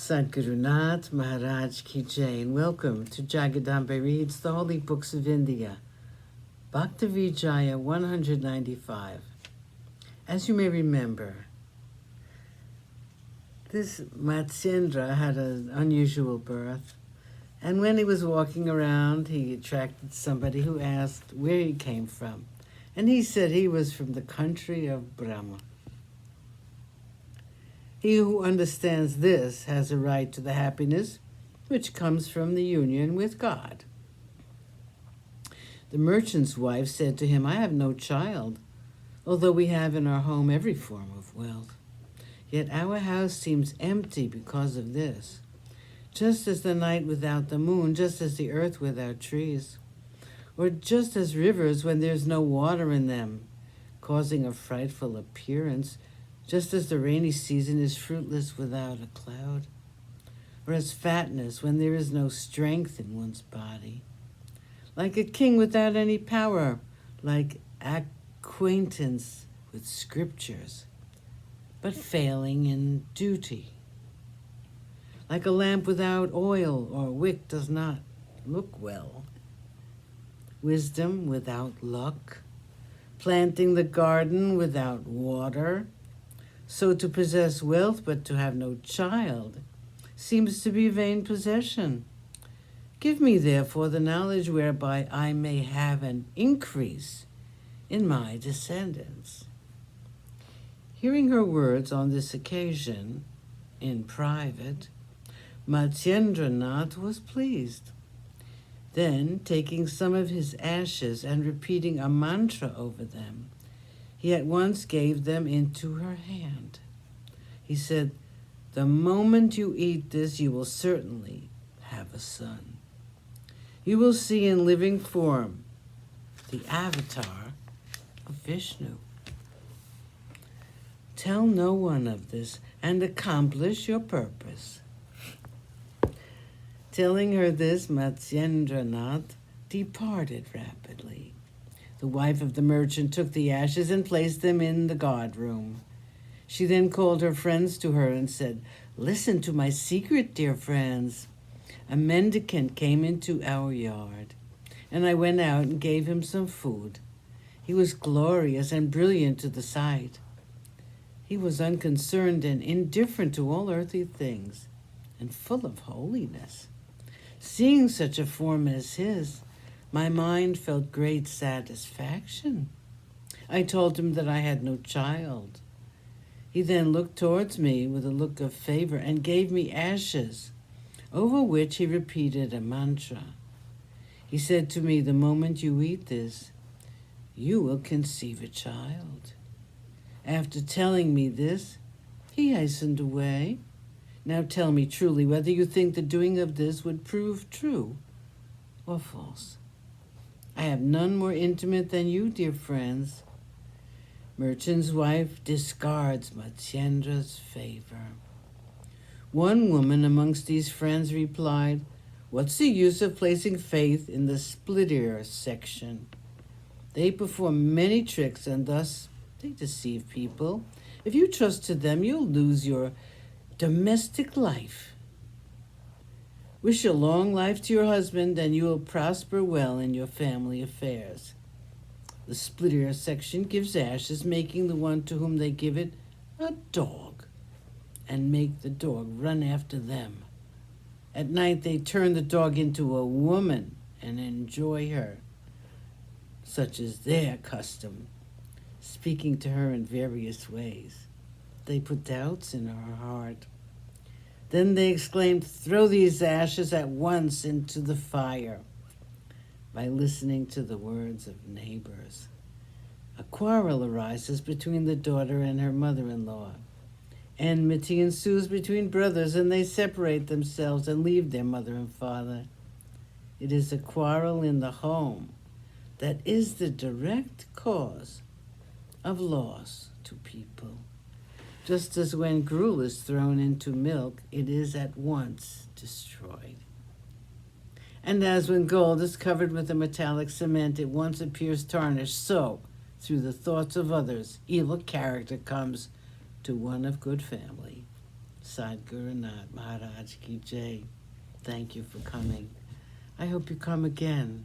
Sadhgurunath Maharaj Ki Jai, and welcome to Jagadambe Reads the Holy Books of India, Bhaktavijaya195. As you may remember, this Matsyendra had an unusual birth, and when he was walking around, he attracted somebody who asked where he came from, and he said he was from the country of Brahma. He who understands this has a right to the happiness which comes from the union with God. The merchant's wife said to him, I have no child, although we have in our home every form of wealth. Yet our house seems empty because of this, just as the night without the moon, just as the earth without trees, or just as rivers when there's no water in them, causing a frightful appearance, just as the rainy season is fruitless without a cloud, or as fatness when there is no strength in one's body, like a king without any power, like acquaintance with scriptures, but failing in duty, like a lamp without oil or wick does not look well, wisdom without luck, planting the garden without water. So to possess wealth but to have no child seems to be vain possession. Give me, therefore, the knowledge whereby I may have an increase in my descendants. Hearing her words on this occasion, in private, Matsyendranath was pleased. Then, taking some of his ashes and repeating a mantra over them, he at once gave them into her hand. He said, the moment you eat this, you will certainly have a son. You will see in living form the avatar of Vishnu. Tell no one of this and accomplish your purpose. Telling her this, Matsyendranath departed rapidly. The wife of the merchant took the ashes and placed them in the guard-room. She then called her friends to her and said, listen to my secret, dear friends. A mendicant came into our yard, and I went out and gave him some food. He was glorious and brilliant to the sight. He was unconcerned and indifferent to all earthly things, and full of holiness. Seeing such a form as his, my mind felt great satisfaction. I told him that I had no child. He then looked towards me with a look of favor and gave me ashes, over which he repeated a mantra. He said to me, the moment you eat this, you will conceive a child. After telling me this, he hastened away. Now tell me truly whether you think the doing of this would prove true or false. I have none more intimate than you, dear friends. Merchant's wife discards Matsyendra's favor. One woman amongst these friends replied, what's the use of placing faith in the split-ear section? They perform many tricks and thus they deceive people. If you trust to them, you'll lose your domestic life. Wish a long life to your husband, and you will prosper well in your family affairs. The split-ear section gives ashes, making the one to whom they give it a dog, and make the dog run after them. At night they turn the dog into a woman and enjoy her. Such is their custom, speaking to her in various ways. They put doubts in her heart. Then they exclaimed, throw these ashes at once into the fire. By listening to the words of neighbors, a quarrel arises between the daughter and her mother-in-law. Enmity ensues between brothers, and they separate themselves and leave their mother and father. It is a quarrel in the home that is the direct cause of loss to people. Just as when gruel is thrown into milk, it is at once destroyed. And as when gold is covered with a metallic cement, it once appears tarnished, so, through the thoughts of others, evil character comes to one of good family. Sadhguru Nath Maharaj Ki Jai. Thank you for coming. I hope you come again.